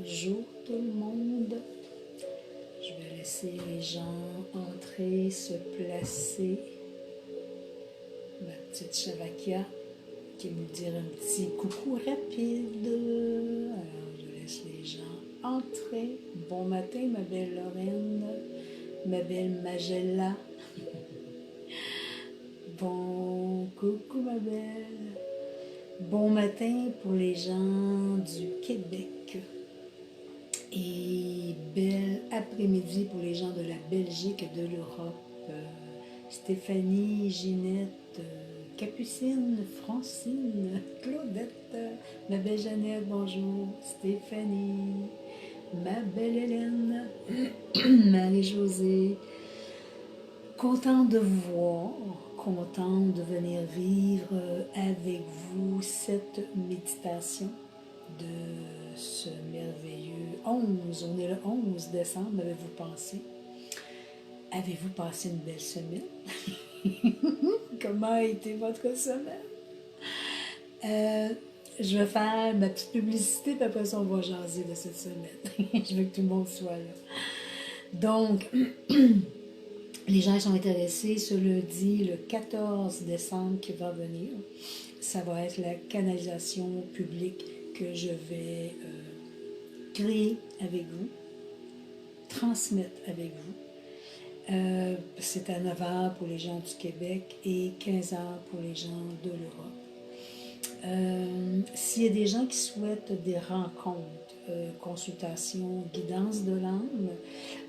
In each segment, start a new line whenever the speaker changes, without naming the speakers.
Bonjour tout le monde. Je vais laisser les gens entrer, se placer. Ma petite Chavakia qui va me dire un petit coucou rapide. Alors, je laisse les gens entrer. Bon matin, ma belle Lorraine, ma belle Magella. Bon coucou, ma belle. Bon matin pour les gens du Québec. Et bel après-midi pour les gens de la Belgique et de l'Europe. Stéphanie, Ginette, Capucine, Francine, Claudette, ma belle Jeannette, bonjour. Stéphanie, ma belle Hélène, Marie-Josée. Contente de vous voir, contente de venir vivre avec vous cette méditation de ce merveilleux 11. On est le 11 décembre, avez-vous pensé? Avez-vous passé une belle semaine? Comment a été votre semaine? Je vais faire ma petite publicité, puis après ça, on va jaser de cette semaine. Je veux que tout le monde soit là. Donc, les gens qui sont intéressés, ce lundi, le 14 décembre qui va venir, ça va être la canalisation publique que je vais créer avec vous, transmettre avec vous. C'est à 9 h pour les gens du Québec et 15 h pour les gens de l'Europe. S'il y a des gens qui souhaitent des rencontres, consultation, guidance de l'âme,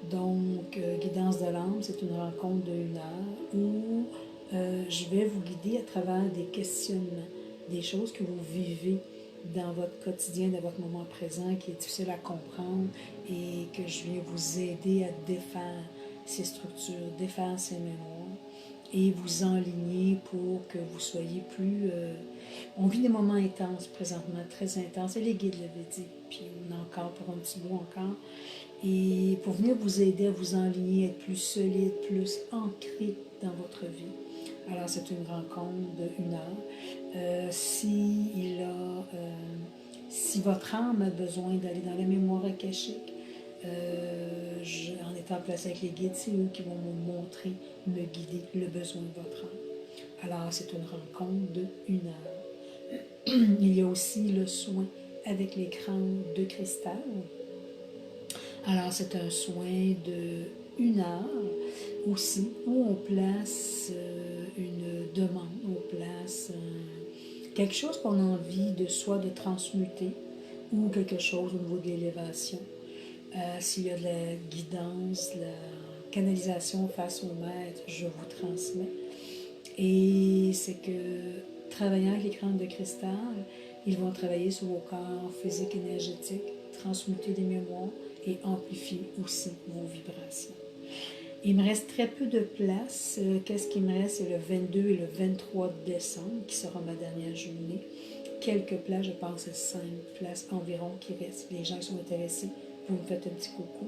donc guidance de l'âme, c'est une rencontre de 1 heure où je vais vous guider à travers des questionnements, des choses que vous vivez dans votre quotidien, dans votre moment présent, qui est difficile à comprendre et que je viens vous aider à défaire ces structures, défaire ces mémoires et vous enligner pour que vous soyez plus... on vit des moments intenses présentement, très intenses, et les guides l'avaient dit, puis on a encore pour un petit bout encore, et pour venir vous aider à vous enligner, être plus solide, plus ancré dans votre vie. Alors c'est une rencontre de 1 heure. Si votre âme a besoin d'aller dans la mémoire akashique, en étant placé avec les guides, c'est eux qui vont me montrer, me guider le besoin de votre âme. Alors c'est une rencontre de 1 heure. Il y a aussi le soin avec l'écran de cristal. Alors c'est un soin de 1 heure aussi, où on place une demande, on place quelque chose qu'on a envie de soit de transmuter ou quelque chose au niveau de l'élévation. S'il y a de la guidance, de la canalisation face au maître, je vous transmets. Et c'est que, travaillant avec l'écran de cristal, ils vont travailler sur vos corps physiques, énergétiques, transmuter des mémoires et amplifier aussi vos vibrations. Il me reste très peu de place. Qu'est-ce qui me reste? C'est le 22 et le 23 décembre qui sera ma dernière journée. Quelques places, je pense à 5 places environ qui restent. Les gens qui sont intéressés, vous me faites un petit coucou.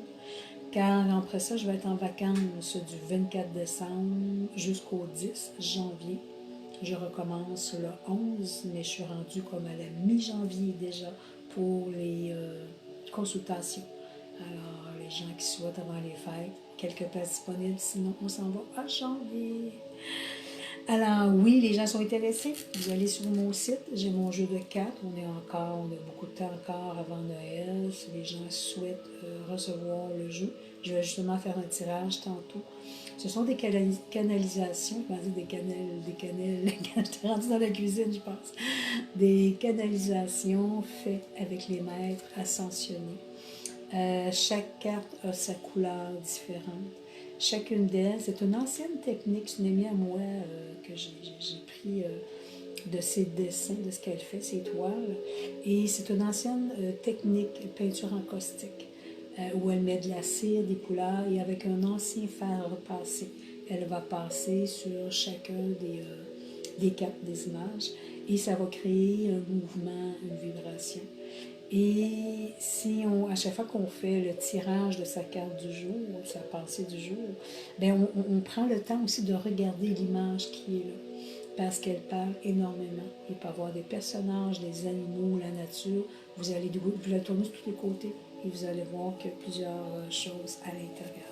Car après ça, je vais être en vacances du 24 décembre jusqu'au 10 janvier. Je recommence le 11, mais je suis rendue comme à la mi-janvier déjà pour les consultations. Alors, les gens qui souhaitent avant les fêtes, quelques places disponibles, sinon on s'en va à janvier. Alors oui, les gens sont intéressés. Vous allez sur mon site, j'ai mon jeu de cartes. On a beaucoup de temps encore avant Noël. Si les gens souhaitent recevoir le jeu, je vais justement faire un tirage tantôt. Ce sont des canalisations, je vais dire des cannelles, quand je suis rendue dans la cuisine, je pense. Des canalisations faites avec les maîtres ascensionnés. Chaque carte a sa couleur différente. Chacune d'elles, c'est une ancienne technique, c'est une amie à moi que j'ai pris de ses dessins, de ce qu'elle fait, ses toiles. Et c'est une ancienne technique, peinture en caustique, où elle met de la cire, des couleurs, et avec un ancien fer à repasser, elle va passer sur chacun des cartes, des images, et ça va créer un mouvement, une vibration. Et à chaque fois qu'on fait le tirage de sa carte du jour, sa pensée du jour, bien on prend le temps aussi de regarder l'image qui est là. parce qu'elle parle énormément. Il peut y avoir des personnages, des animaux, la nature. Vous allez la tourner sur tous les côtés et vous allez voir que plusieurs choses à l'intérieur.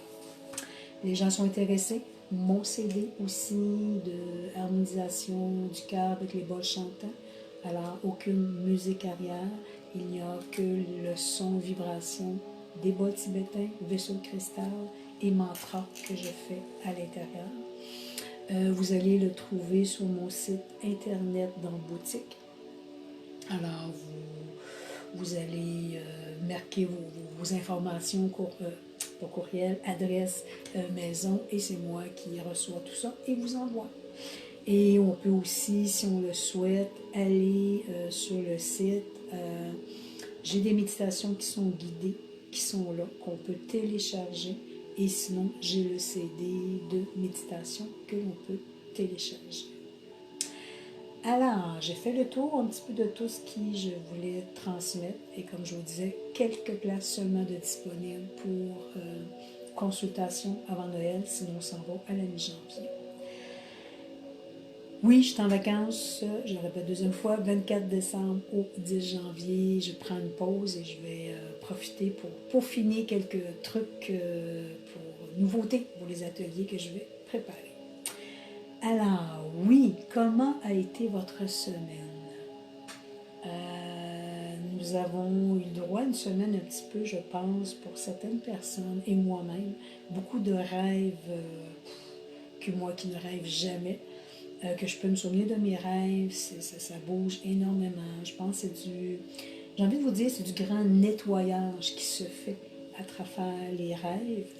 Les gens sont intéressés. Mon CD aussi de harmonisation du cœur avec les bols chantants. Alors, aucune musique arrière. Il n'y a que le son, vibration des bols tibétains, vaisseaux de cristal et mantras que je fais à l'intérieur. Vous allez le trouver sur mon site internet dans boutique. Alors, vous allez marquer vos informations pour courriel, adresse, maison, et c'est moi qui reçois tout ça et vous envoie. Et on peut aussi, si on le souhaite, aller sur le site. J'ai des méditations qui sont guidées, qui sont là, qu'on peut télécharger. Et sinon, j'ai le CD de méditation que l'on peut télécharger. Alors, j'ai fait le tour un petit peu de tout ce que je voulais transmettre. Et comme je vous disais, quelques places seulement de disponibles pour consultation avant Noël, sinon on s'en va à la mi-janvier. Oui, je suis en vacances, je le répète deuxième fois, 24 décembre au 10 janvier, je prends une pause et je vais profiter pour peaufiner quelques trucs pour nouveautés pour les ateliers que je vais préparer. Alors, oui, comment a été votre semaine? Nous avons eu droit à une semaine un petit peu, je pense, pour certaines personnes et moi-même, beaucoup de rêves que moi qui ne rêve jamais. Que je peux me souvenir de mes rêves, ça bouge énormément. Je pense que j'ai envie de vous dire, c'est du grand nettoyage qui se fait à travers les rêves,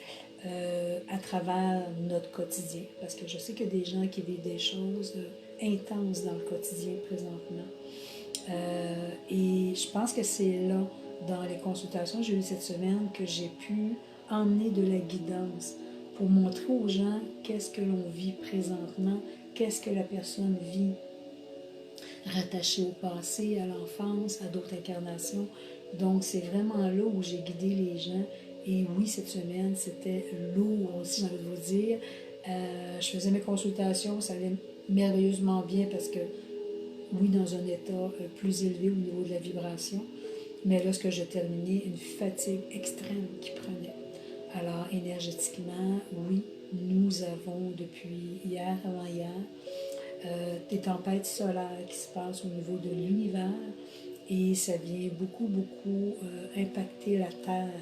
à travers notre quotidien. Parce que je sais qu'il y a des gens qui vivent des choses intenses dans le quotidien présentement. Et je pense que c'est là, dans les consultations que j'ai eues cette semaine, que j'ai pu emmener de la guidance pour montrer aux gens qu'est-ce que l'on vit présentement, qu'est-ce que la personne vit rattachée au passé, à l'enfance, à d'autres incarnations. Donc, c'est vraiment là où j'ai guidé les gens. Et oui, cette semaine, c'était lourd aussi, j'ai envie de vous dire. Je faisais mes consultations, ça allait merveilleusement bien parce que, oui, dans un état plus élevé au niveau de la vibration, mais lorsque je terminais, une fatigue extrême qui prenait. Alors, énergétiquement, oui, nous avons depuis hier, avant-hier, des tempêtes solaires qui se passent au niveau de l'univers et ça vient beaucoup impacter la Terre.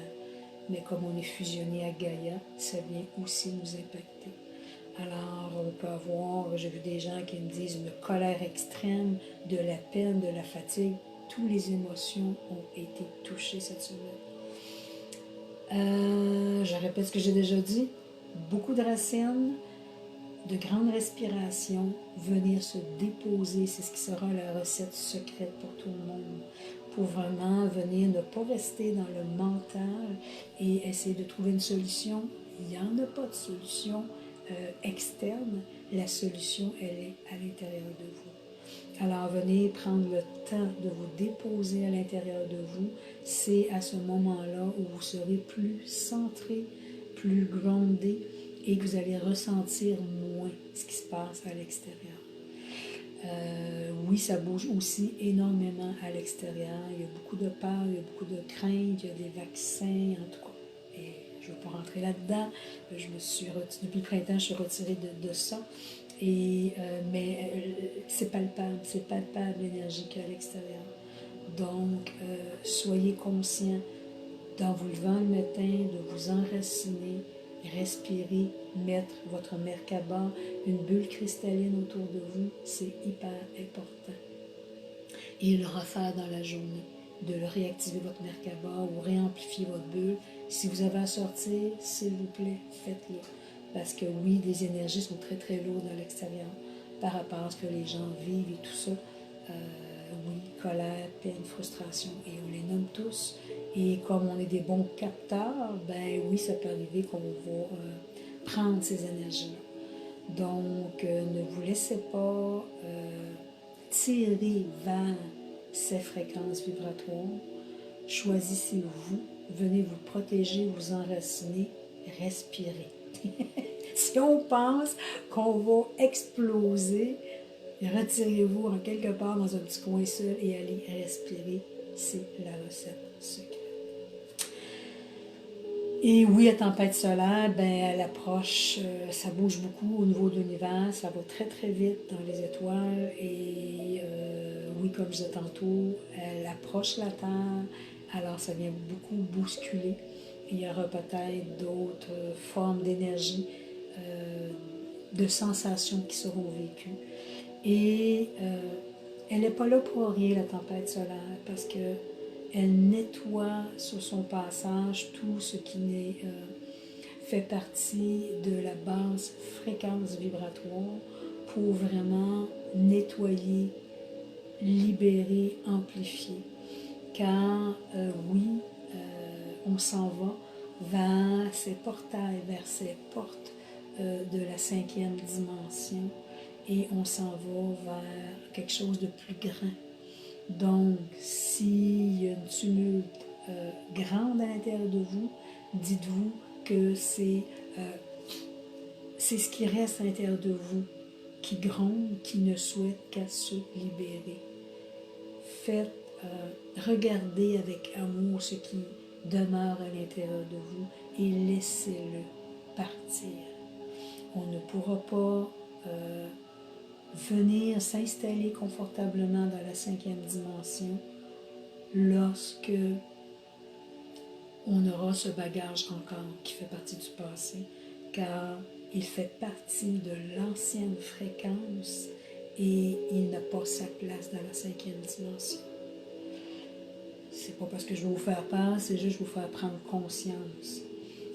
Mais comme on est fusionné à Gaïa, ça vient aussi nous impacter. Alors, on peut avoir, j'ai vu des gens qui me disent une colère extrême, de la peine, de la fatigue. Toutes les émotions ont été touchées cette semaine. Je répète ce que j'ai déjà dit. Beaucoup de racines, de grandes respirations, venir se déposer, c'est ce qui sera la recette secrète pour tout le monde. Pour vraiment venir ne pas rester dans le mental et essayer de trouver une solution. Il n'y en a pas de solution externe. La solution, elle est à l'intérieur de vous. Alors, venez prendre le temps de vous déposer à l'intérieur de vous. C'est à ce moment-là où vous serez plus centré, plus groundé et que vous allez ressentir moins ce qui se passe à l'extérieur. Oui, ça bouge aussi énormément à l'extérieur. Il y a beaucoup de peur, il y a beaucoup de craintes, il y a des vaccins, en tout cas. Et je ne veux pas rentrer là-dedans. Depuis le printemps, je suis retirée de ça. Mais c'est palpable l'énergie qu'il y a à l'extérieur. Donc, soyez conscients d'en vous levant le matin, de vous enraciner, respirer, mettre votre Merkaba, une bulle cristalline autour de vous, c'est hyper important. Et le refaire dans la journée, de le réactiver votre Merkaba ou réamplifier votre bulle. Si vous avez à sortir, s'il vous plaît, faites-le. Parce que oui, les énergies sont très très lourdes à l'extérieur par rapport à ce que les gens vivent et tout ça. Oui, colère, peine, frustration, et on les nomme tous. Et comme on est des bons capteurs, ben oui, ça peut arriver qu'on va prendre ces énergies-là. Donc, ne vous laissez pas tirer vers ces fréquences vibratoires. Choisissez-vous, venez vous protéger, vous enraciner, respirer. Si on pense qu'on va exploser, Retirez-vous en quelque part dans un petit coin seul et allez respirer. C'est la recette secrète. Et oui, la tempête solaire, ben, elle approche, ça bouge beaucoup au niveau de l'univers, ça va très très vite dans les étoiles et oui, comme je disais tantôt, elle approche la Terre, alors ça vient beaucoup bousculer. Il y aura peut-être d'autres formes d'énergie, de sensations qui seront vécues. Et elle n'est pas là pour rien, la tempête solaire, parce que elle nettoie sur son passage tout ce qui fait partie de la basse fréquence vibratoire pour vraiment nettoyer, libérer, amplifier. Car oui, on s'en va vers ces portails, vers ces portes de la 5e dimension et on s'en va vers quelque chose de plus grand. Donc, s'il y a une tumulte grande à l'intérieur de vous, dites-vous que c'est ce qui reste à l'intérieur de vous, qui gronde, qui ne souhaite qu'à se libérer. Faites, regardez avec amour ce qui demeure à l'intérieur de vous et laissez-le partir. On ne pourra pas venir s'installer confortablement dans la 5e dimension lorsque on aura ce bagage encore qui fait partie du passé, car il fait partie de l'ancienne fréquence et il n'a pas sa place dans la 5e dimension. C'est pas parce que je vais vous faire peur, c'est juste que je vais vous faire prendre conscience.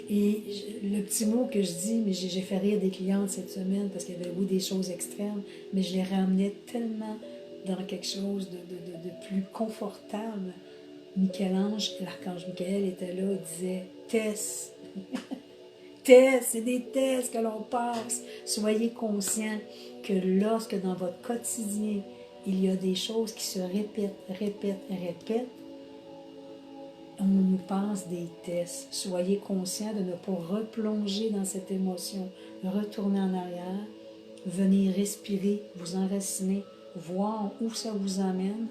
Et le petit mot que je dis, mais j'ai fait rire des clientes cette semaine parce qu'il y avait oui des choses extrêmes, mais je les ramenais tellement dans quelque chose de plus confortable. Michel-Ange, l'archange Michael était là, il disait « Tests, tests, c'est des tests que l'on passe. Soyez conscients que lorsque dans votre quotidien, il y a des choses qui se répètent, on nous passe des tests. Soyez conscients de ne pas replonger dans cette émotion. Retournez en arrière, venez respirer, vous enraciner, voir où ça vous amène,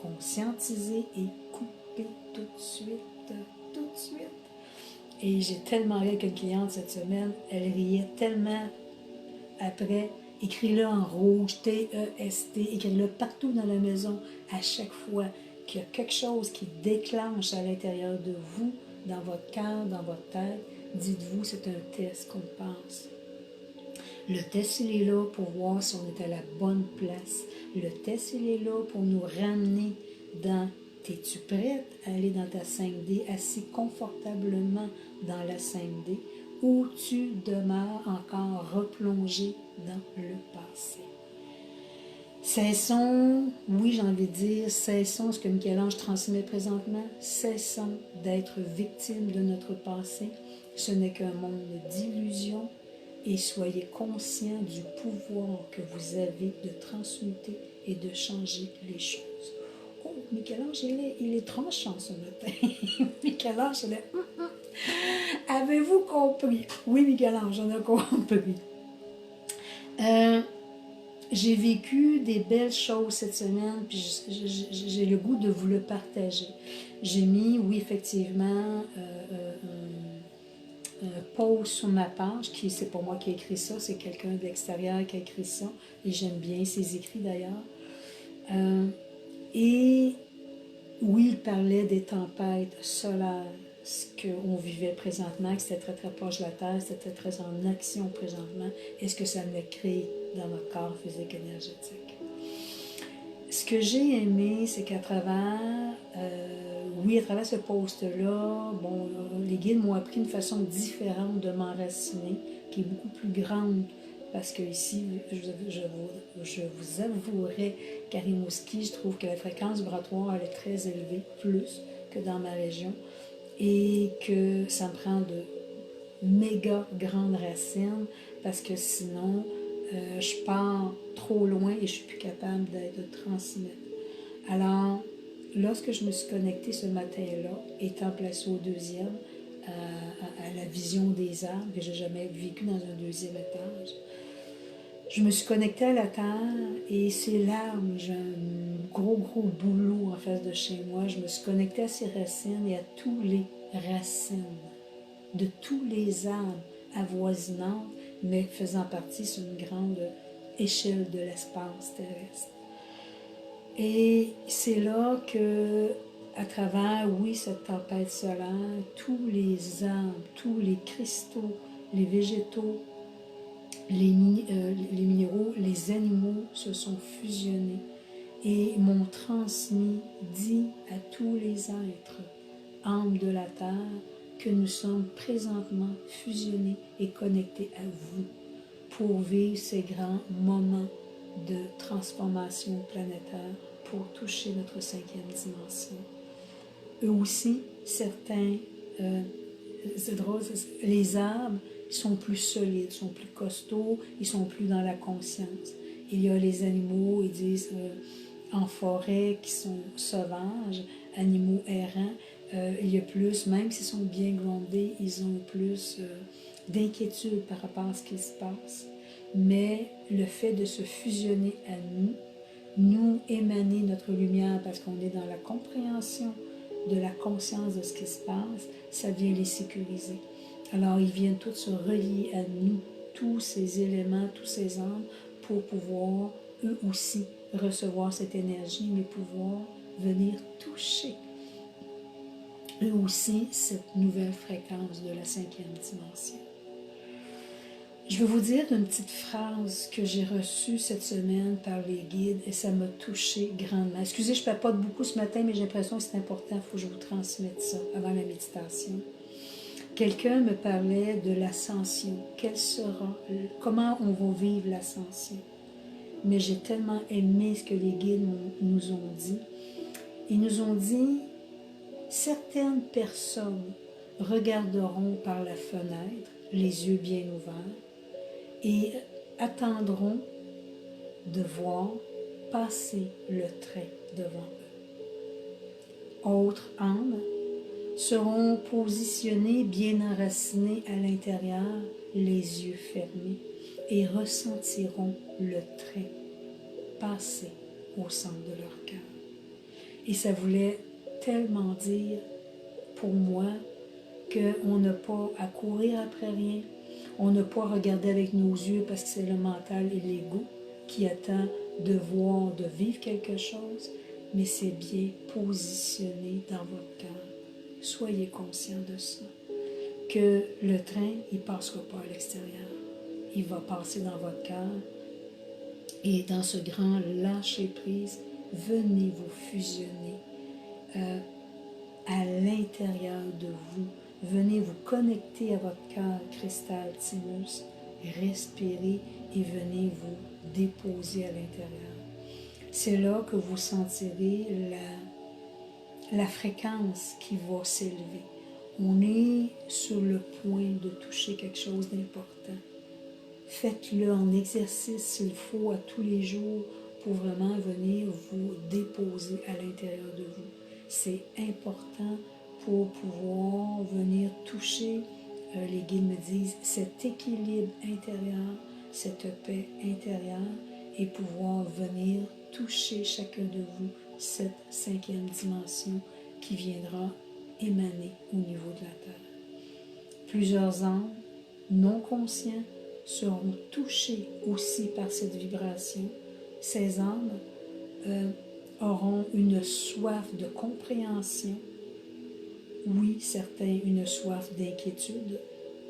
conscientiser et couper tout de suite. Et j'ai tellement ri avec une cliente cette semaine, elle riait tellement après. Écris-le en rouge, T-E-S-T, écris-le partout dans la maison, à chaque fois qu'il y a quelque chose qui déclenche à l'intérieur de vous, dans votre cœur, dans votre tête, dites-vous, c'est un test qu'on passe. Le test, il est là pour voir si on est à la bonne place. Le test, il est là pour nous ramener dans « T'es-tu prête à aller dans ta 5D, assis confortablement dans la 5D, ou tu demeures encore replongé dans le passé? » Cessons, oui j'ai envie de dire, cessons ce que Michel-Ange transmet présentement, cessons d'être victimes de notre passé. Ce n'est qu'un monde d'illusions et soyez conscients du pouvoir que vous avez de transmuter et de changer les choses. Oh, Michel-Ange, il est tranchant ce matin. Michel-Ange, il est... Avez-vous compris? Oui, Michel-Ange, on a compris. J'ai vécu des belles choses cette semaine, puis j'ai le goût de vous le partager. J'ai mis, oui, effectivement, un post sur ma page, c'est pas moi qui ai écrit ça, c'est quelqu'un de l'extérieur qui a écrit ça, et j'aime bien ses écrits d'ailleurs. Et oui, il parlait des tempêtes solaires, ce qu'on vivait présentement, que c'était très très proche de la Terre, c'était très en action présentement, et ce que ça me crée dans notre corps physique énergétique. Ce que j'ai aimé, c'est qu'à travers, oui, à travers ce post-là, bon, les guides m'ont appris une façon différente de m'enraciner, qui est beaucoup plus grande, parce que ici, je vous avouerai qu'à Rimouski, je trouve que la fréquence vibratoire elle est très élevée, plus que dans ma région, et que ça me prend de méga grandes racines, parce que sinon, je pars trop loin et je suis plus capable de transmettre. Alors, lorsque je me suis connectée ce matin-là, étant placée au 2e, à la vision des arbres, que je n'ai jamais vécu dans un 2e étage, Je me suis connectée à la terre et ces larmes, j'ai un gros boulot en face de chez moi. Je me suis connectée à ces racines et à tous les racines de tous les arbres avoisinants, mais faisant partie sur une grande échelle de l'espace terrestre. Et c'est là que, à travers, oui, cette tempête solaire, tous les arbres, tous les cristaux, les végétaux, les minéraux, les animaux se sont fusionnés et m'ont transmis, dit à tous les êtres, âmes de la terre, que nous sommes présentement fusionnés et connectés à vous pour vivre ces grands moments de transformation planétaire pour toucher notre 5e dimension. Eux aussi, certains, c'est drôle, les arbres sont plus solides, sont plus costauds, ils sont plus dans la conscience. Il y a les animaux, ils disent en forêt, qui sont sauvages, animaux errants. Il y a plus, même s'ils sont bien grondés, ils ont plus d'inquiétude par rapport à ce qui se passe. Mais le fait de se fusionner à nous émaner notre lumière parce qu'on est dans la compréhension de la conscience de ce qui se passe, ça vient les sécuriser. Alors ils viennent tous se relier à nous, tous ces éléments, tous ces âmes, pour pouvoir eux aussi recevoir cette énergie, mais pouvoir venir toucher eux aussi cette nouvelle fréquence de la 5e dimension. Je vais vous dire une petite phrase que j'ai reçue cette semaine par les guides et ça m'a touchée grandement. Excusez, je ne papote beaucoup ce matin, mais j'ai l'impression que c'est important, il faut que je vous transmette ça avant la méditation. Quelqu'un me parlait de l'ascension. Quelle sera, comment on va vivre l'ascension? Mais j'ai tellement aimé ce que les guides nous ont dit. Ils nous ont dit, certaines personnes regarderont par la fenêtre, les yeux bien ouverts, et attendront de voir passer le train devant eux. Autres âmes seront positionnées, bien enracinées à l'intérieur, les yeux fermés, et ressentiront le train passer au centre de leur cœur. Et ça voulait tellement dire pour moi qu'on n'a pas à courir après rien, on n'a pas à regarder avec nos yeux parce que c'est le mental et l'ego qui attend de voir, de vivre quelque chose, mais c'est bien positionné dans votre cœur. Soyez conscient de ça. Que le train, il ne passera pas à l'extérieur. Il va passer dans votre cœur. Et dans ce grand lâcher-prise, venez vous fusionner à l'intérieur de vous. Venez vous connecter à votre cœur cristal Thymus, respirez et venez vous déposer à l'intérieur. C'est là que vous sentirez la fréquence qui va s'élever. On est sur le point de toucher quelque chose d'important. Faites-le en exercice s'il faut à tous les jours pour vraiment venir vous déposer à l'intérieur de vous. C'est important pour pouvoir venir toucher, les guides me disent, cet équilibre intérieur, cette paix intérieure et pouvoir venir toucher chacun de vous cette 5e dimension qui viendra émaner au niveau de la Terre. Plusieurs âmes non conscients seront touchés aussi par cette vibration. Ces âmes auront une soif de compréhension. Oui, certains une soif d'inquiétude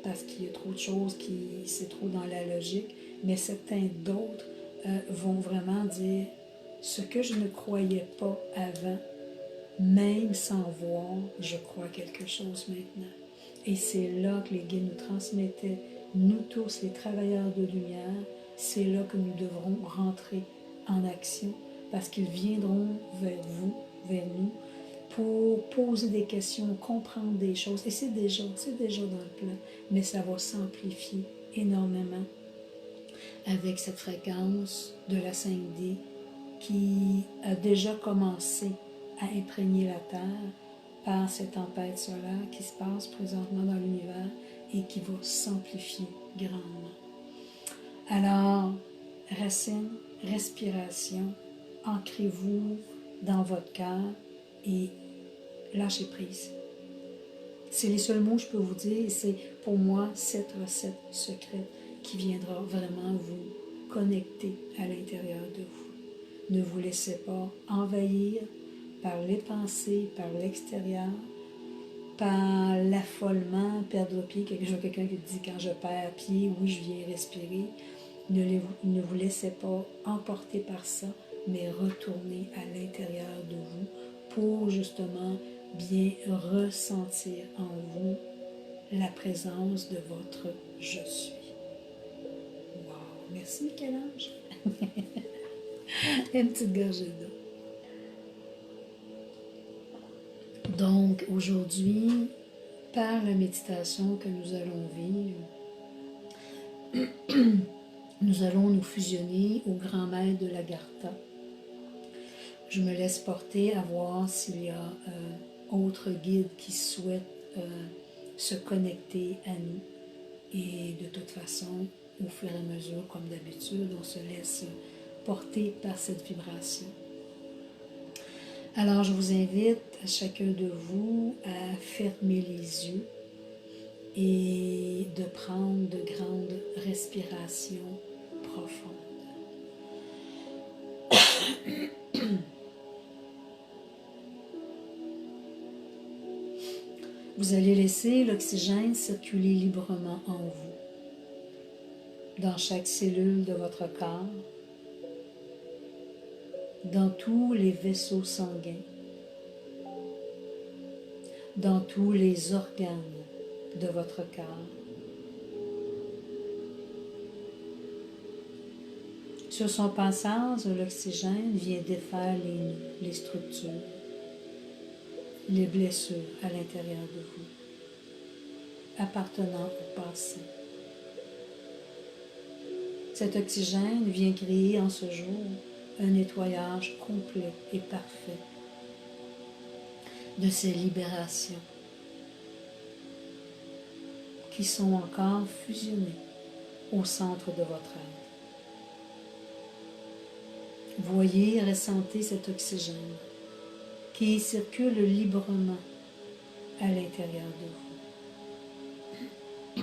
parce qu'il y a trop de choses c'est trop dans la logique, mais certains d'autres vont vraiment dire ce que je ne croyais pas avant, même sans voir, je crois quelque chose maintenant. Et c'est là que les guides nous transmettaient, nous tous, les travailleurs de lumière, c'est là que nous devrons rentrer en action, parce qu'ils viendront vers vous, vers nous, pour poser des questions, comprendre des choses. Et c'est déjà dans le plan, mais ça va s'amplifier énormément avec cette fréquence de la 5D qui a déjà commencé à imprégner la Terre par cette tempête solaire qui se passe présentement dans l'univers et qui va s'amplifier grandement. Alors, racine, respiration, ancrez-vous dans votre cœur et lâchez prise. C'est les seuls mots que je peux vous dire et c'est pour moi cette recette secrète qui viendra vraiment vous connecter à l'intérieur de vous. Ne vous laissez pas envahir par les pensées, par l'extérieur, par l'affolement, perdre pied. Je vois quelqu'un qui dit quand je perds pied, oui, je viens respirer. Ne vous laissez pas emporter par ça, mais retournez à l'intérieur de vous pour justement bien ressentir en vous la présence de votre « je suis ». Wow! Merci Michel-Ange! Une petite gorgée d'eau. Donc, aujourd'hui, par la méditation que nous allons vivre, nous allons nous fusionner au grand maître de l'Agartha. Je me laisse porter à voir s'il y a autres guides qui souhaitent se connecter à nous. Et de toute façon, au fur et à mesure, comme d'habitude, on se laisse porter par cette vibration. Alors, je vous invite, à chacun de vous, à fermer les yeux et de prendre de grandes respirations profondes. Vous allez laisser l'oxygène circuler librement en vous, dans chaque cellule de votre corps, dans tous les vaisseaux sanguins, dans tous les organes de votre corps. Sur son passage, l'oxygène vient défaire les structures, les blessures à l'intérieur de vous, appartenant au passé. Cet oxygène vient créer en ce jour un nettoyage complet et parfait de ces libérations qui sont encore fusionnées au centre de votre être. Voyez et ressentez cet oxygène qui circule librement à l'intérieur de vous.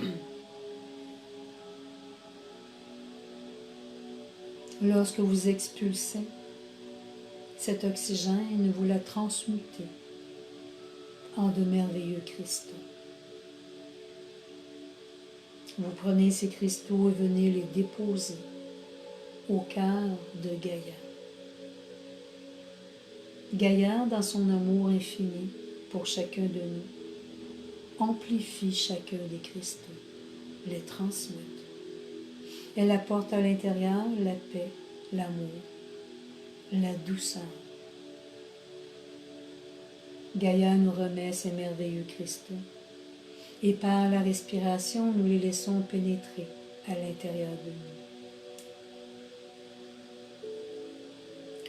Lorsque vous expulsez cet oxygène, vous la transmutez en de merveilleux cristaux. Vous prenez ces cristaux et venez les déposer au cœur de Gaïa. Gaïa, dans son amour infini pour chacun de nous, amplifie chacun des cristaux, les transmute. Elle apporte à l'intérieur la paix, l'amour, la douceur. Gaïa nous remet ces merveilleux cristaux et par la respiration, nous les laissons pénétrer à l'intérieur de nous.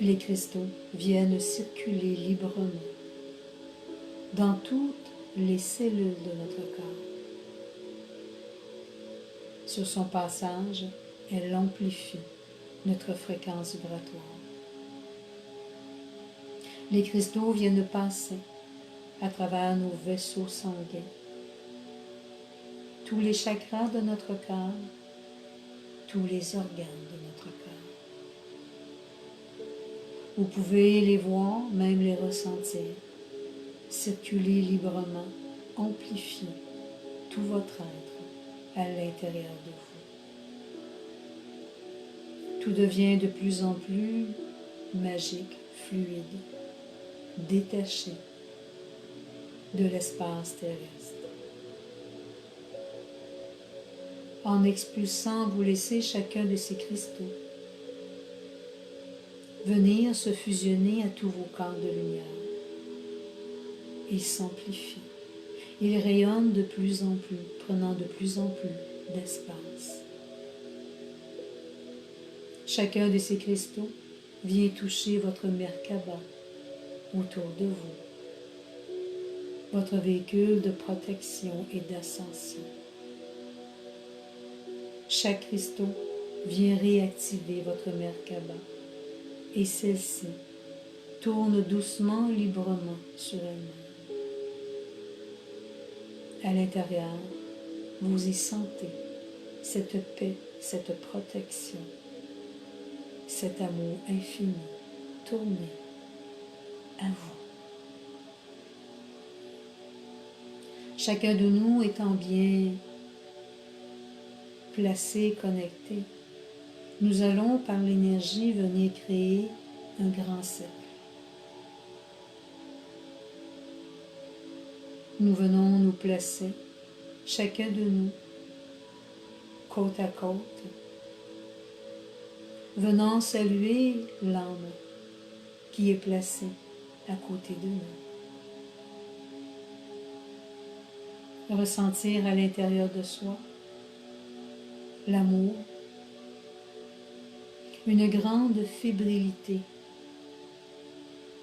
Les cristaux viennent circuler librement dans toutes les cellules de notre corps. Sur son passage, elle amplifie notre fréquence vibratoire. Les cristaux viennent passer à travers nos vaisseaux sanguins, tous les chakras de notre corps, tous les organes de notre corps. Vous pouvez les voir, même les ressentir, circuler librement, amplifier tout votre être à l'intérieur de vous. Tout devient de plus en plus magique, fluide, détaché de l'espace terrestre. En expulsant, vous laissez chacun de ces cristaux venir se fusionner à tous vos corps de lumière. Ils s'amplifient. Ils rayonnent de plus en plus, prenant de plus en plus d'espace. Chacun de ces cristaux vient toucher votre Merkaba autour de vous, votre véhicule de protection et d'ascension. Chaque cristaux vient réactiver votre Merkaba et celle-ci tourne doucement, librement sur elle-même. À l'intérieur, vous y sentez cette paix, cette protection, cet amour infini tourné à vous. Chacun de nous étant bien placé, connecté, nous allons par l'énergie venir créer un grand cercle. Nous venons nous placer, chacun de nous, côte à côte, venant saluer l'âme qui est placée à côté de nous. Ressentir à l'intérieur de soi l'amour, une grande fébrilité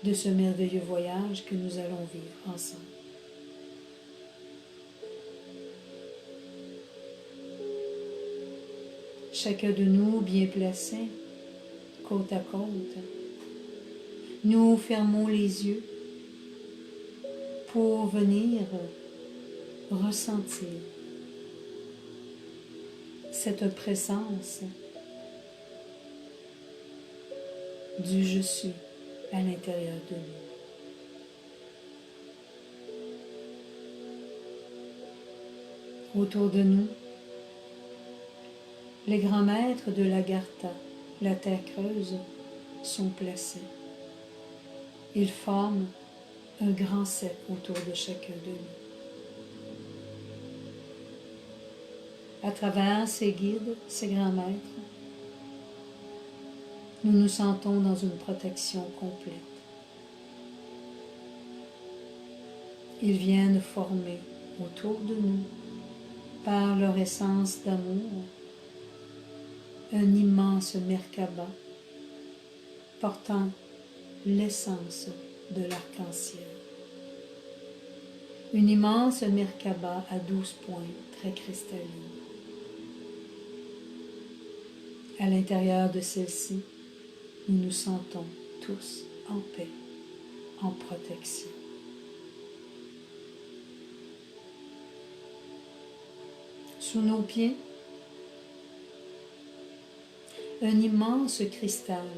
de ce merveilleux voyage que nous allons vivre ensemble. Chacun de nous bien placé, côte à côte, nous fermons les yeux pour venir ressentir cette présence du je suis à l'intérieur de nous. Autour de nous, les grands maîtres de l'Agartha, la terre creuse, sont placés. Ils forment un grand cercle autour de chacun de nous. À travers ces guides, ces grands maîtres, nous nous sentons dans une protection complète. Ils viennent former autour de nous, par leur essence d'amour, un immense Merkaba portant l'essence de l'arc-en-ciel. Une immense Merkaba à 12 points, très cristalline. À l'intérieur de celle-ci, nous nous sentons tous en paix, en protection. Sous nos pieds, un immense cristal,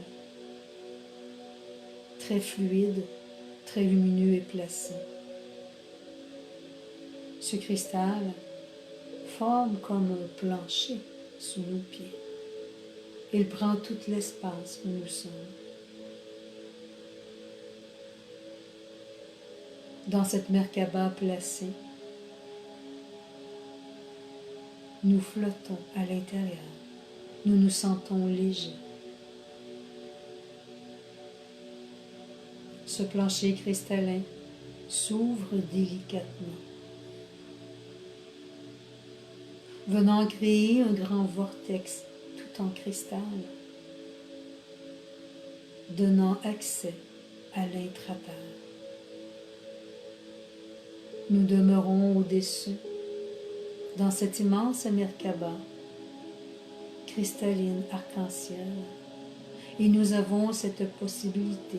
très fluide, très lumineux est placé. Ce cristal forme comme un plancher sous nos pieds. Il prend tout l'espace où nous sommes. Dans cette Merkaba placée, nous flottons à l'intérieur. Nous nous sentons légers. Ce plancher cristallin s'ouvre délicatement, venant créer un grand vortex tout en cristal, donnant accès à l'intraterre. Nous demeurons au-dessus, dans cette immense Merkaba, cristalline arc-en-ciel, et nous avons cette possibilité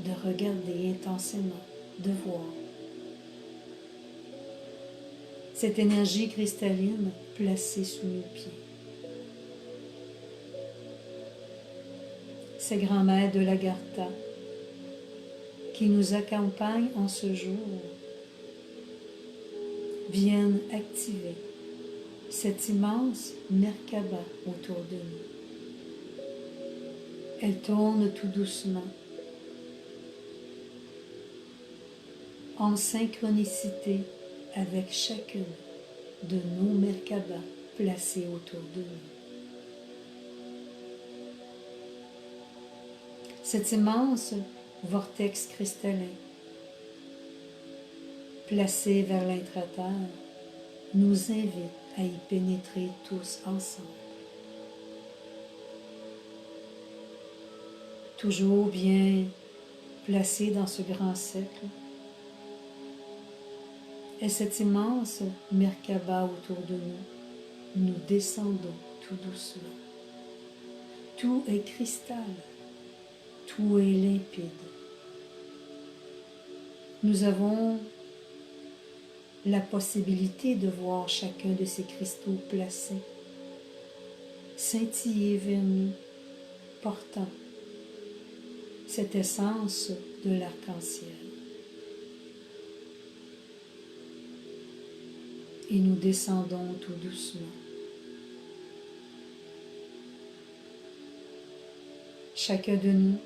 de regarder intensément, de voir. Cette énergie cristalline placée sous nos pieds. Ces grands maîtres de l'Agartha qui nous accompagnent en ce jour viennent activer cette immense Merkaba autour de nous. Elle tourne tout doucement, en synchronicité avec chacune de nos Merkabas placés autour de nous. Cet immense vortex cristallin placé vers l'intraterre nous invite à y pénétrer tous ensemble. Toujours bien placé dans ce grand cercle, et cette immense Merkaba autour de nous, nous descendons tout doucement. Tout est cristal, tout est limpide. Nous avons la possibilité de voir chacun de ces cristaux placés, scintiller vers nous, portant cette essence de l'arc-en-ciel. Et nous descendons tout doucement. Chacun de nous,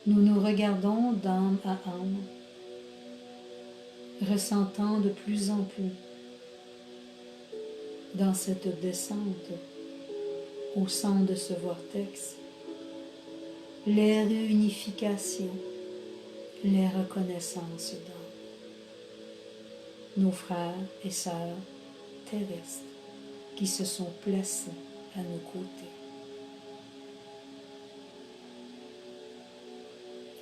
nous nous regardons d'âme à âme, ressentant de plus en plus dans cette descente au centre de ce vortex les réunifications, les reconnaissances d'âme. Nos frères et sœurs terrestres qui se sont placés à nos côtés.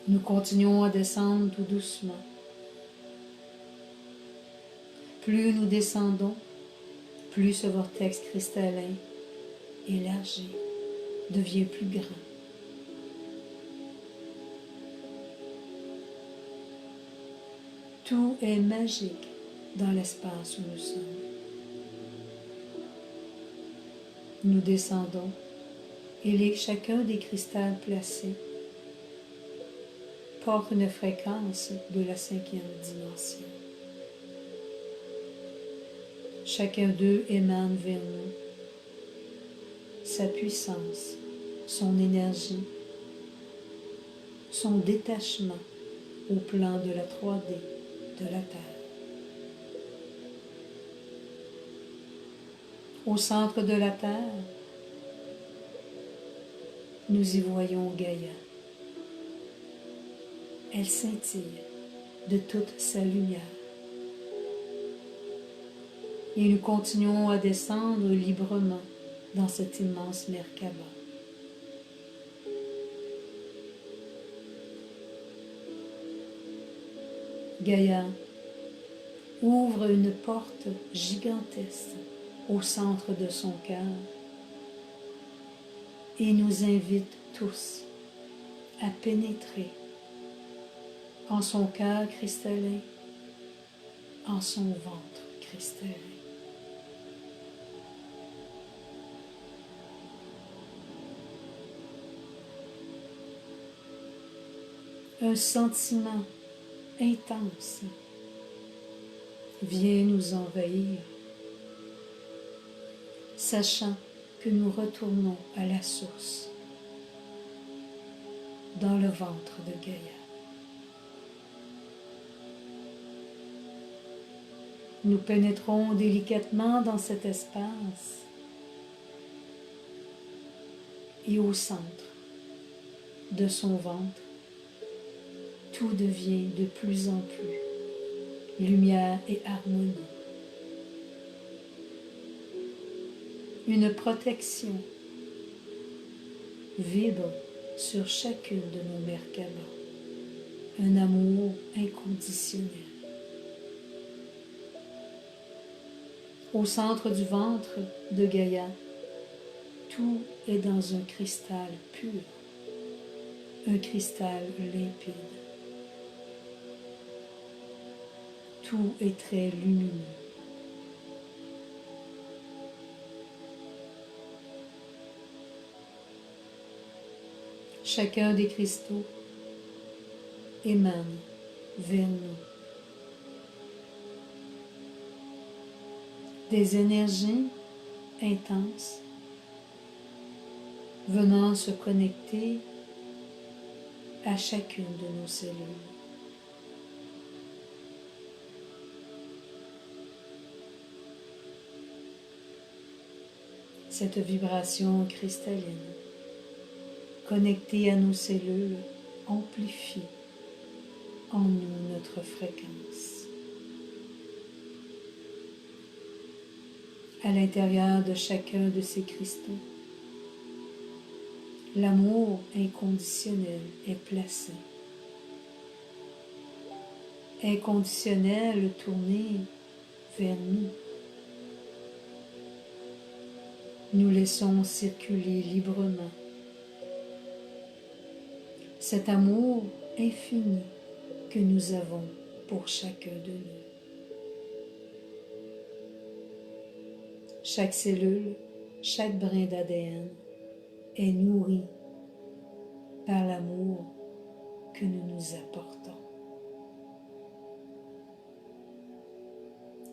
Nous continuons à descendre tout doucement. Plus nous descendons, plus ce vortex cristallin élargi devient plus grand. Tout est magique dans l'espace où nous sommes. Nous descendons et chacun des cristals placés porte une fréquence de la 5e dimension. Chacun d'eux émane vers nous sa puissance, son énergie, son détachement au plan de la 3D de la Terre. Au centre de la Terre, nous y voyons Gaïa. Elle scintille de toute sa lumière. Et nous continuons à descendre librement dans cette immense Merkaba. Gaïa ouvre une porte gigantesque au centre de son cœur et nous invite tous à pénétrer en son cœur cristallin, en son ventre cristallin. Un sentiment intense vient nous envahir, sachant que nous retournons à la source, dans le ventre de Gaïa. Nous pénétrons délicatement dans cet espace et au centre de son ventre, tout devient de plus en plus lumière et harmonie. Une protection vibre sur chacune de nos Merkabas, un amour inconditionnel. Au centre du ventre de Gaïa, tout est dans un cristal pur, un cristal limpide. Tout est très lumineux. Chacun des cristaux émane vers nous des énergies intenses venant se connecter à chacune de nos cellules. Cette vibration cristalline connectée à nos cellules amplifie en nous notre fréquence. À l'intérieur de chacun de ces cristaux, l'amour inconditionnel est placé. Inconditionnel tourné vers nous, nous laissons circuler librement cet amour infini que nous avons pour chacun de nous. Chaque cellule, chaque brin d'ADN est nourri par l'amour que nous nous apportons.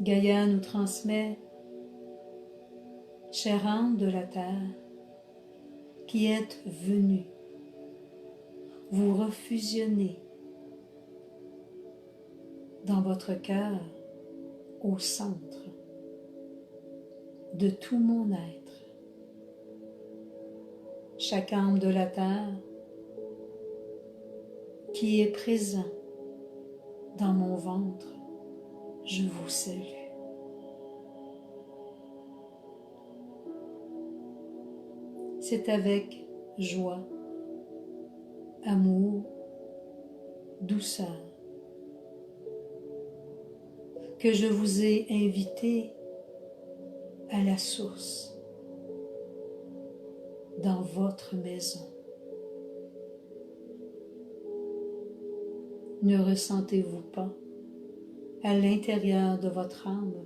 Gaïa nous transmet, chère âme de la terre, qui êtes venue vous refusionner dans votre cœur au centre de tout mon être. Chaque âme de la terre qui est présent dans mon ventre, je vous salue. C'est avec joie, amour, douceur que je vous ai invité à la source dans votre maison. Ne ressentez-vous pas à l'intérieur de votre âme,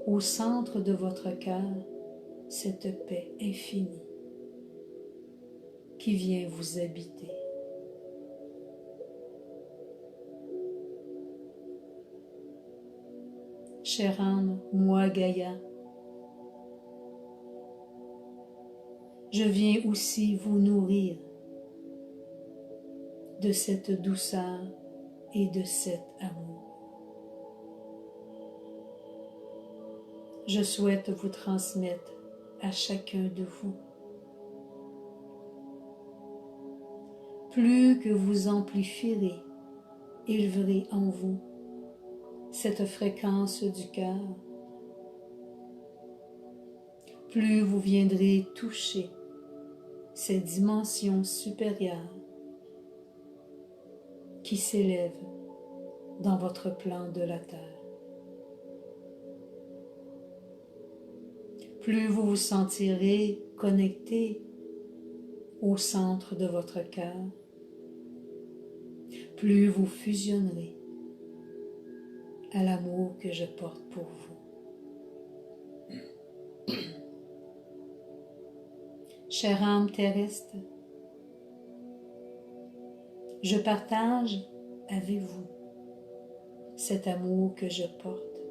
au centre de votre cœur, cette paix infinie qui vient vous habiter? Chère âme, moi Gaïa, je viens aussi vous nourrir de cette douceur et de cet amour. Je souhaite vous transmettre à chacun de vous. Plus que vous amplifierez, élèverez en vous cette fréquence du cœur, plus vous viendrez toucher ces dimensions supérieures qui s'élèvent dans votre plan de la terre. Plus vous vous sentirez connecté au centre de votre cœur, plus vous fusionnerez à l'amour que je porte pour vous. Chère âme terrestre, je partage avec vous cet amour que je porte,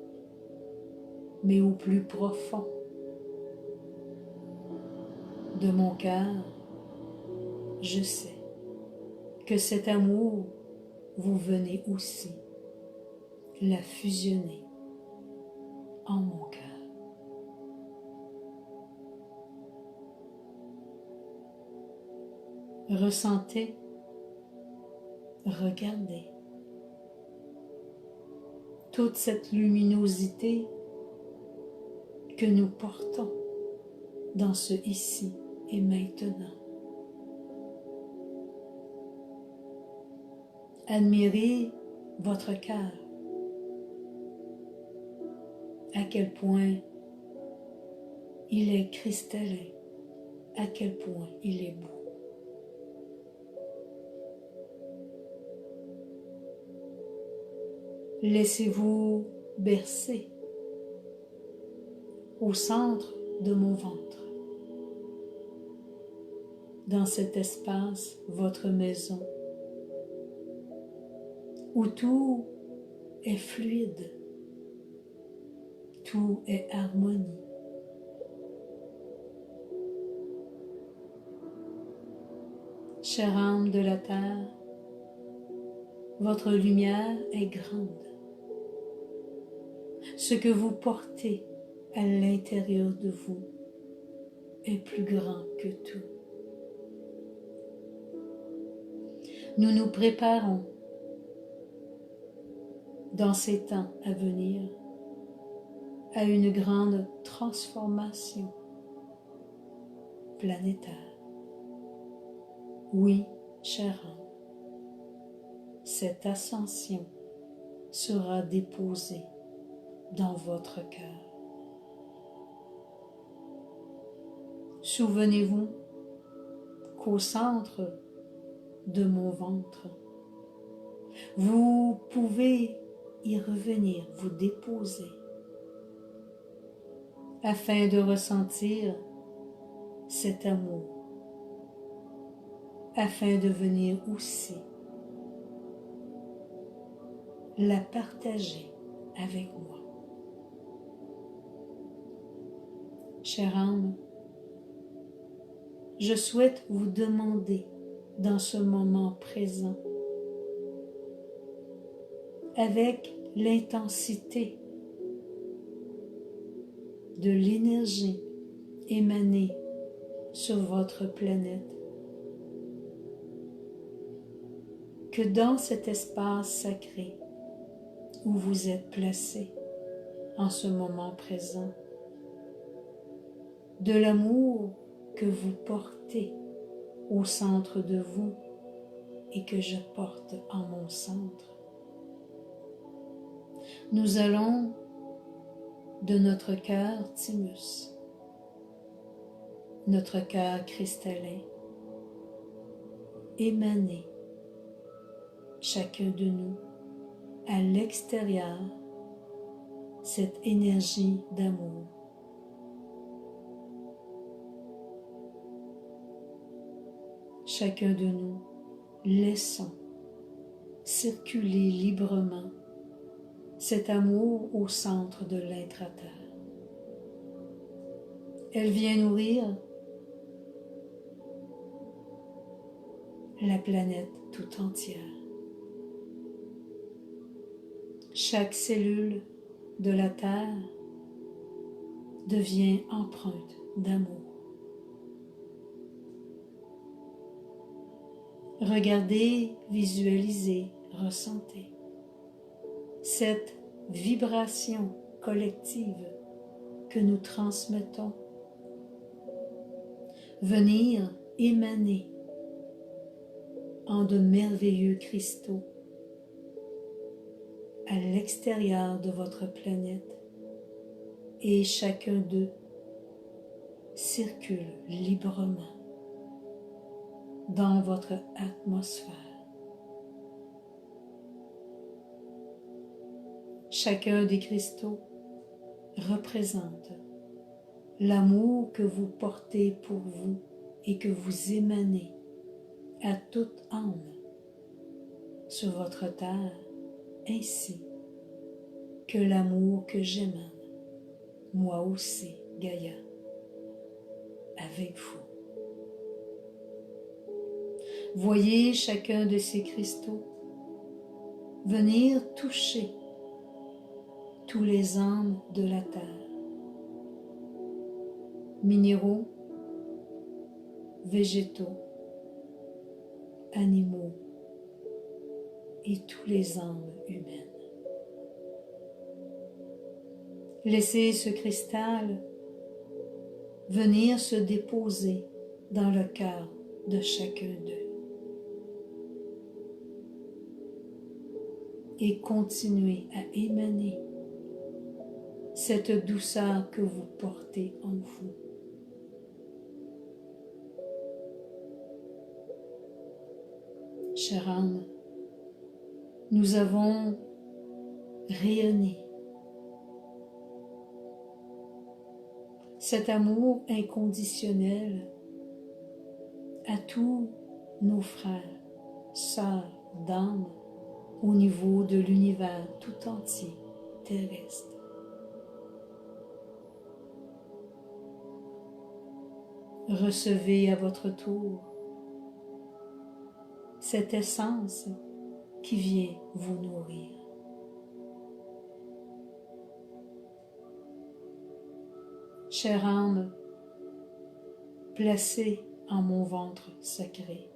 mais au plus profond de mon cœur, je sais que cet amour, vous venez aussi la fusionner en mon cœur. Ressentez, regardez toute cette luminosité que nous portons dans ce ici et maintenant. Admirez votre cœur, à quel point il est cristallin, à quel point il est beau. Laissez-vous bercer au centre de mon ventre, dans cet espace, votre maison, où tout est fluide, tout est harmonie. Chère âme de la terre, votre lumière est grande. Ce que vous portez à l'intérieur de vous est plus grand que tout. Nous nous préparons dans ces temps à venir à une grande transformation planétaire. Oui, chère âme, cette ascension sera déposée dans votre cœur. Souvenez-vous qu'au centre de mon ventre, vous pouvez y revenir, vous déposer, afin de ressentir cet amour, afin de venir aussi la partager avec moi. Chère âme, je souhaite vous demander dans ce moment présent, avec l'intensité de l'énergie émanée sur votre planète, que dans cet espace sacré où vous êtes placé en ce moment présent, de l'amour que vous portez au centre de vous et que je porte en mon centre, nous allons de notre cœur thymus, notre cœur cristallin, émaner chacun de nous à l'extérieur cette énergie d'amour. Chacun de nous laissons circuler librement cet amour au centre de l'intra-terre. Elle vient nourrir la planète tout entière. Chaque cellule de la Terre devient empreinte d'amour. Regardez, visualisez, ressentez cette vibration collective que nous transmettons venir émaner en de merveilleux cristaux à l'extérieur de votre planète, et chacun d'eux circule librement dans votre atmosphère. Chacun des cristaux représente l'amour que vous portez pour vous et que vous émanez à toute âme sur votre terre, ainsi que l'amour que j'émane, moi aussi, Gaïa, avec vous. Voyez chacun de ces cristaux venir toucher tous les âmes de la terre, minéraux, végétaux, animaux et tous les âmes humaines. Laissez ce cristal venir se déposer dans le cœur de chacun d'eux et continuez à émaner cette douceur que vous portez en vous. Chère âme, nous avons rayonné cet amour inconditionnel à tous nos frères, sœurs d'âme au niveau de l'univers tout entier terrestre. Recevez à votre tour cette essence qui vient vous nourrir. Chère âme, placée en mon ventre sacré,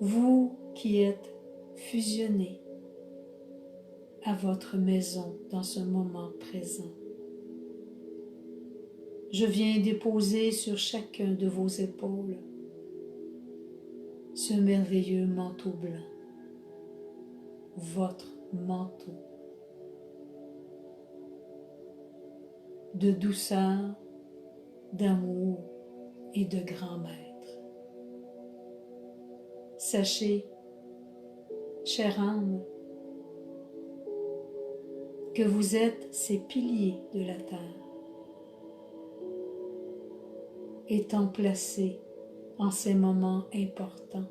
vous qui êtes fusionnés à votre maison dans ce moment présent, je viens déposer sur chacun de vos épaules ce merveilleux manteau blanc, votre manteau de douceur, d'amour et de grand maître. Sachez, chère âme, que vous êtes ces piliers de la terre, étant placés en ces moments importants,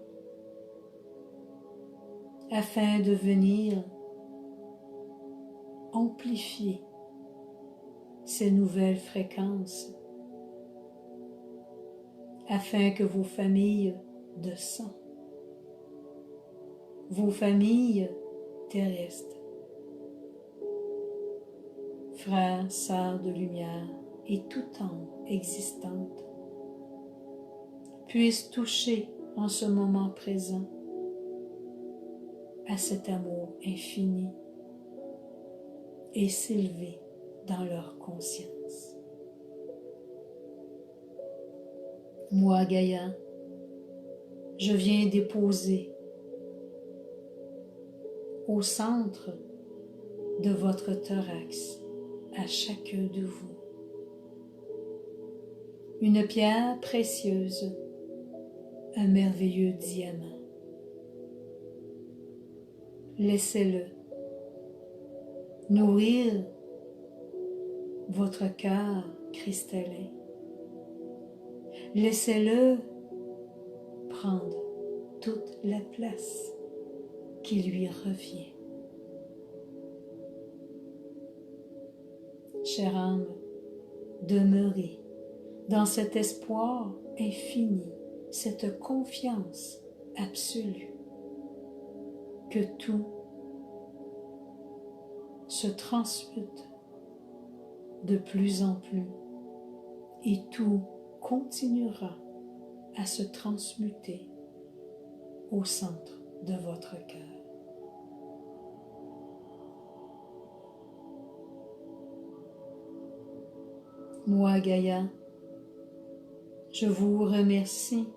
afin de venir amplifier ces nouvelles fréquences, afin que vos familles de sang, vos familles terrestres, frères, sœurs de lumière et toute âme existante, puissent toucher en ce moment présent à cet amour infini et s'élever dans leur conscience. Moi, Gaïa, je viens déposer au centre de votre thorax, à chacun de vous, une pierre précieuse, un merveilleux diamant. Laissez-le nourrir votre cœur cristallin. Laissez-le prendre toute la place qui lui revient. Chère âme, demeurez dans cet espoir infini, cette confiance absolue que tout se transmute de plus en plus et tout continuera à se transmuter au centre de votre cœur. Moi, Gaïa, je vous remercie,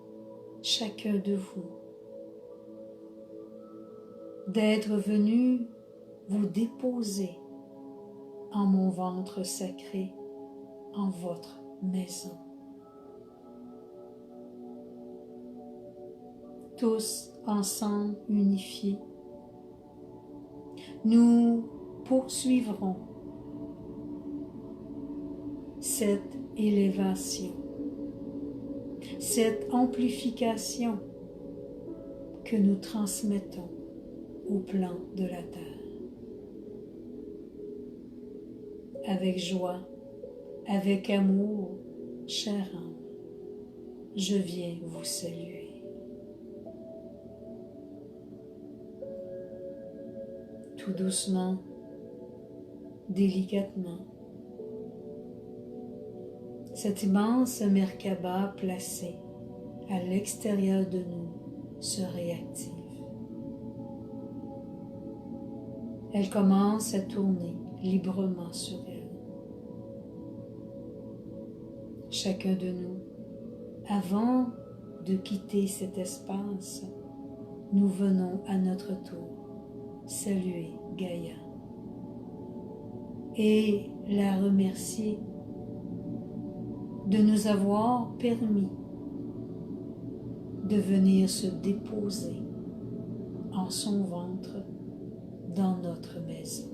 chacun de vous, d'être venu vous déposer en mon ventre sacré, en votre maison. Tous ensemble unifiés, nous poursuivrons cette élévation, cette amplification que nous transmettons au plan de la terre. Avec joie, avec amour, chère âme, je viens vous saluer. Tout doucement, délicatement, cette immense Merkaba placée à l'extérieur de nous se réactive. Elle commence à tourner librement sur elle. Chacun de nous, avant de quitter cet espace, nous venons à notre tour saluer Gaïa et la remercier de nous avoir permis de venir se déposer en son ventre dans notre maison.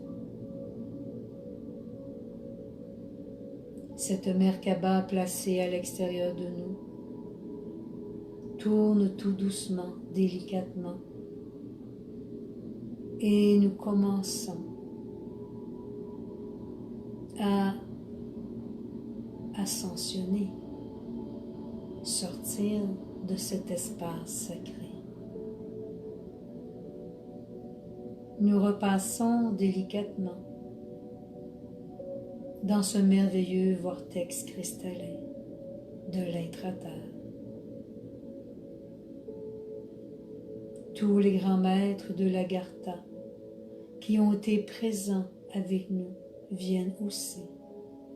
Cette Merkaba placée à l'extérieur de nous tourne tout doucement, délicatement, et nous commençons à ascensionner, sortir de cet espace sacré. Nous repassons délicatement dans ce merveilleux vortex cristallin de l'intra-terre. Tous les grands maîtres de l'Agartha qui ont été présents avec nous viennent aussi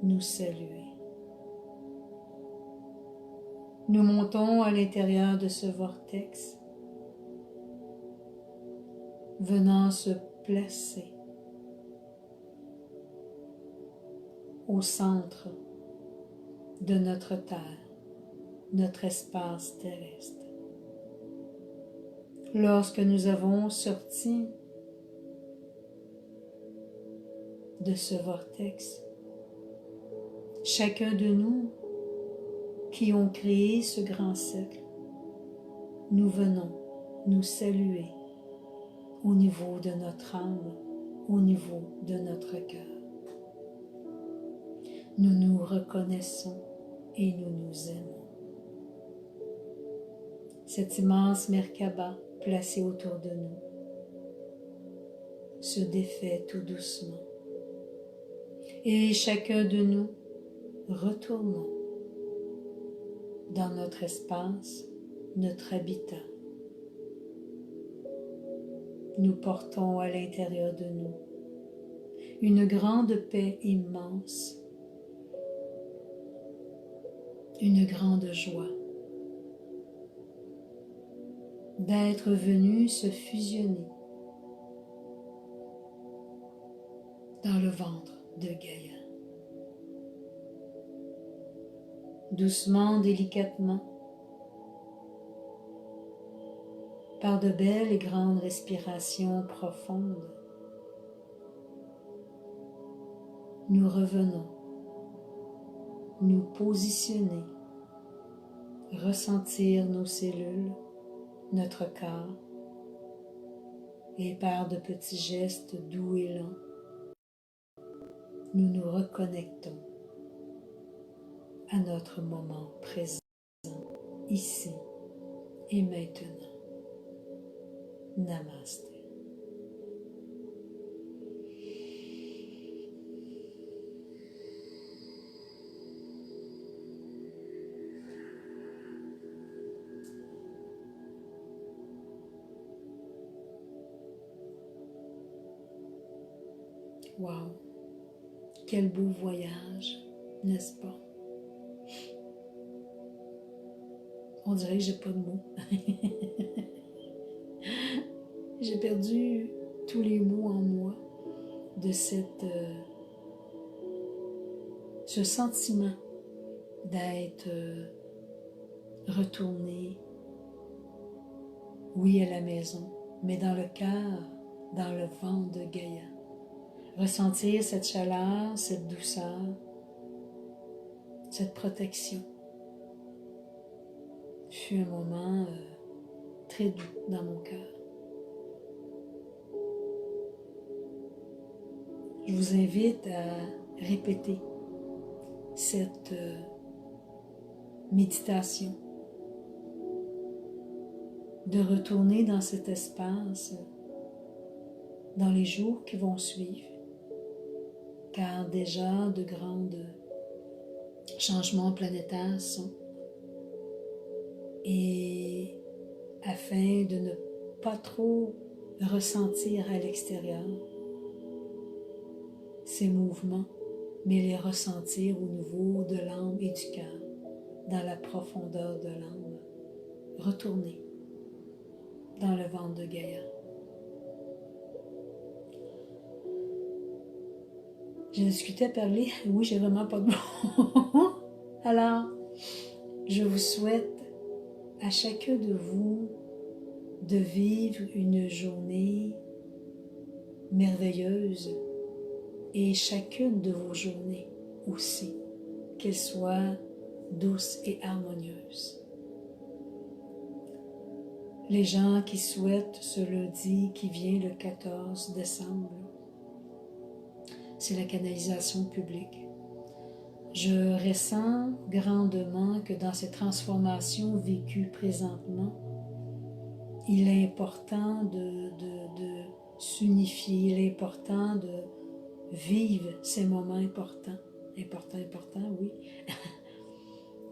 nous saluer. Nous montons à l'intérieur de ce vortex, venant se placer au centre de notre terre, notre espace terrestre. Lorsque nous avons sorti de ce vortex, chacun de nous qui ont créé ce grand cercle, nous venons nous saluer au niveau de notre âme, au niveau de notre cœur. Nous nous reconnaissons et nous nous aimons. Cet immense Merkaba placé autour de nous se défait tout doucement. Et chacun de nous retournons dans notre espace, notre habitat. Nous portons à l'intérieur de nous une grande paix immense, une grande joie d'être venu se fusionner dans le ventre de Gaïa. Doucement, délicatement, par de belles et grandes respirations profondes, nous revenons nous positionner, ressentir nos cellules, notre corps, et par de petits gestes doux et lents, nous nous reconnectons à notre moment présent, ici et maintenant. Namaste. Wow! Quel beau voyage, n'est-ce pas? On dirait que j'ai pas de mots. J'ai perdu tous les mots en moi de ce sentiment d'être retourné, oui, à la maison, mais dans le cœur, dans le ventre de Gaïa. Ressentir cette chaleur, cette douceur, cette protection. Fut un moment très doux dans mon cœur. Je vous invite à répéter cette méditation, de retourner dans cet espace dans les jours qui vont suivre, car déjà de grands changements planétaires sont, et afin de ne pas trop ressentir à l'extérieur ces mouvements, mais les ressentir au niveau de l'âme et du cœur, dans la profondeur de l'âme. Retournez dans le ventre de Gaïa. J'ai discuté à parler, oui, j'ai vraiment pas de mots. Alors, je vous souhaite à chacun de vous de vivre une journée merveilleuse et chacune de vos journées aussi, qu'elles soient douces et harmonieuses. Les gens qui souhaitent ce lundi qui vient le 14 décembre, c'est la canalisation publique. Je ressens grandement que dans ces transformations vécues présentement, il est important de s'unifier, il est important de vivre ces moments importants. Importants, oui.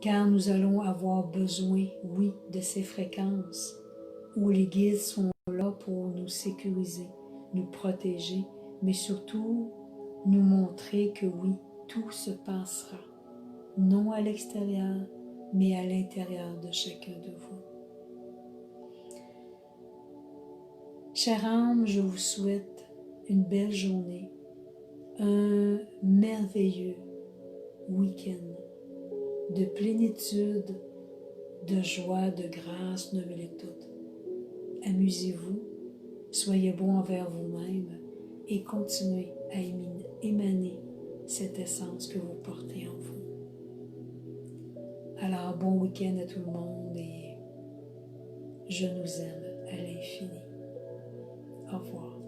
Car nous allons avoir besoin, oui, de ces fréquences où les guides sont là pour nous sécuriser, nous protéger, mais surtout nous montrer que oui, tout se passera, non à l'extérieur, mais à l'intérieur de chacun de vous. Chère âme, je vous souhaite une belle journée, un merveilleux week-end. de plénitude, de joie, de grâce, nommez-les toutes. Amusez-vous, soyez bon envers vous-même et continuez à émaner cette essence que vous portez en vous. Alors, bon week-end à tout le monde et je nous aime à l'infini. Au revoir.